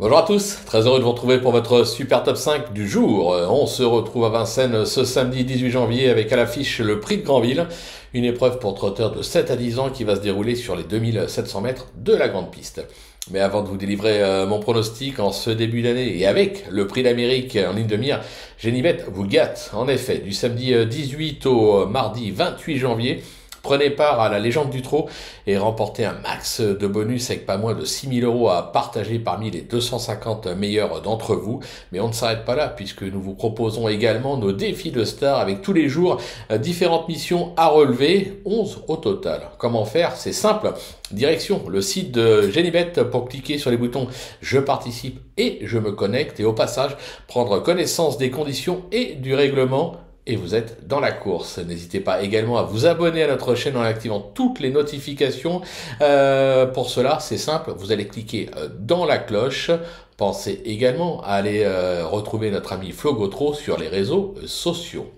Bonjour à tous, très heureux de vous retrouver pour votre super top 5 du jour. On se retrouve à Vincennes ce samedi 18 janvier avec à l'affiche le prix de Granville, une épreuve pour trotteurs de 7 à 10 ans qui va se dérouler sur les 2700 mètres de la grande piste. Mais avant de vous délivrer mon pronostic en ce début d'année et avec le prix d'Amérique en ligne de mire, Genibet vous gâte. En effet, du samedi 18 au mardi 28 janvier, prenez part à la légende du trot et remportez un max de bonus avec pas moins de 6 000 € à partager parmi les 250 meilleurs d'entre vous. Mais on ne s'arrête pas là puisque nous vous proposons également nos défis de star avec tous les jours différentes missions à relever, 11 au total. Comment faire? C'est simple. Direction le site de Genibet pour cliquer sur les boutons je participe et je me connecte et au passage prendre connaissance des conditions et du règlement. Et vous êtes dans la course. N'hésitez pas également à vous abonner à notre chaîne en activant toutes les notifications. Pour cela, c'est simple, vous allez cliquer dans la cloche. Pensez également à aller retrouver notre ami Flo Gautreau sur les réseaux sociaux.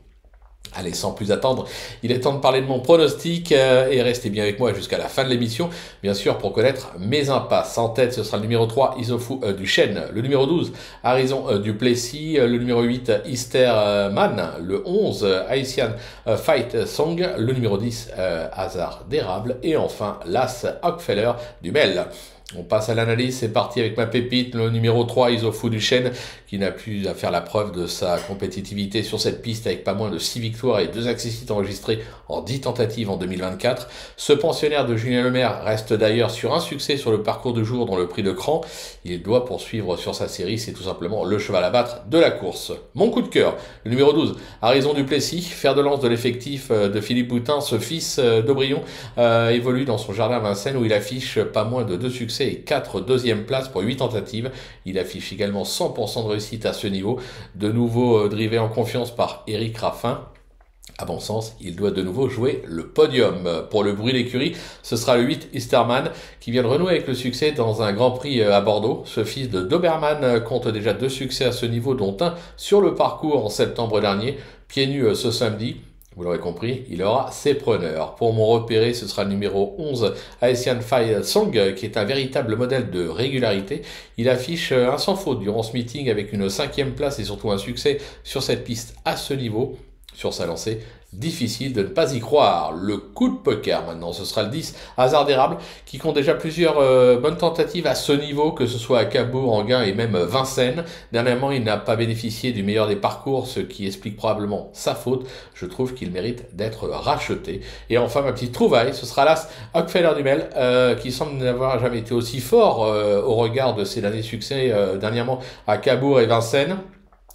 Allez, sans plus attendre, il est temps de parler de mon pronostic et restez bien avec moi jusqu'à la fin de l'émission, bien sûr, pour connaître mes impasses. En tête, ce sera le numéro 3, Isofou du Chêne, le numéro 12, Harrison du Plessis, le numéro 8, Easterman, le 11, Haitian Fight Song, le numéro 10, Hasard d'érable, et enfin, l'As Hockfeller du Mel. On passe à l'analyse, c'est parti avec ma pépite, le numéro 3, Isofou du Chêne, qui n'a plus à faire la preuve de sa compétitivité sur cette piste avec pas moins de 6 victoires et 2 accessites enregistrés en 10 tentatives en 2024. Ce pensionnaire de Julien Lemaire reste d'ailleurs sur un succès sur le parcours du jour dans le prix de Cran. Il doit poursuivre sur sa série, c'est tout simplement le cheval à battre de la course. Mon coup de cœur, le numéro 12, Harrison du Plessis, fer de lance de l'effectif de Philippe Boutin, ce fils d'Aubrion évolue dans son jardin à Vincennes où il affiche pas moins de 2 succès et 4 deuxièmes places pour 8 tentatives. Il affiche également 100% de réussite à ce niveau. De nouveau drivé en confiance par Eric Raffin. À bon sens, il doit de nouveau jouer le podium. Pour le bruit d'écurie, ce sera le 8 Easterman qui vient de renouer avec le succès dans un Grand Prix à Bordeaux. Ce fils de Doberman compte déjà 2 succès à ce niveau, dont un sur le parcours en septembre dernier. Pieds nus ce samedi. Vous l'aurez compris, il aura ses preneurs. Pour mon repéré, ce sera le numéro 11, Haitian Fight Song, qui est un véritable modèle de régularité. Il affiche un sans faute durant ce meeting avec une 5e place et surtout un succès sur cette piste à ce niveau. Sur sa lancée, difficile de ne pas y croire. Le coup de poker maintenant, ce sera le 10, Hasard d'érable, qui compte déjà plusieurs bonnes tentatives à ce niveau, que ce soit à Cabourg, Enghien et même Vincennes. Dernièrement, il n'a pas bénéficié du meilleur des parcours, ce qui explique probablement sa faute. Je trouve qu'il mérite d'être racheté. Et enfin, ma petite trouvaille, ce sera l'As Hockfeller du Mel, qui semble n'avoir jamais été aussi fort au regard de ses derniers succès dernièrement à Cabourg et Vincennes.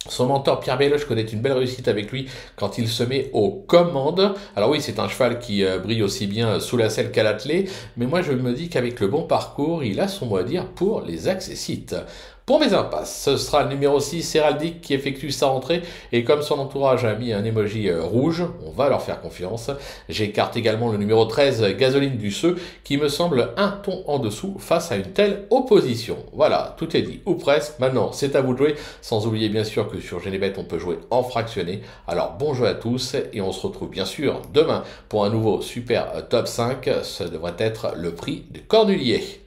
Son mentor Pierre Belloche connaît une belle réussite avec lui quand il se met aux commandes. Alors oui, c'est un cheval qui brille aussi bien sous la selle qu'à l'attelé, mais moi je me dis qu'avec le bon parcours, il a son mot à dire pour les accessites. Pour mes impasses, ce sera le numéro 6, Héraldique, qui effectue sa rentrée, et comme son entourage a mis un emoji rouge, on va leur faire confiance. J'écarte également le numéro 13, Gasoline du Seu, qui me semble un ton en dessous face à une telle opposition. Voilà, tout est dit, ou presque. Maintenant, c'est à vous de jouer, sans oublier bien sûr que sur Genibet, on peut jouer en fractionné. Alors, bon jeu à tous, et on se retrouve bien sûr demain pour un nouveau super top 5. Ce devrait être le prix de Cornulier.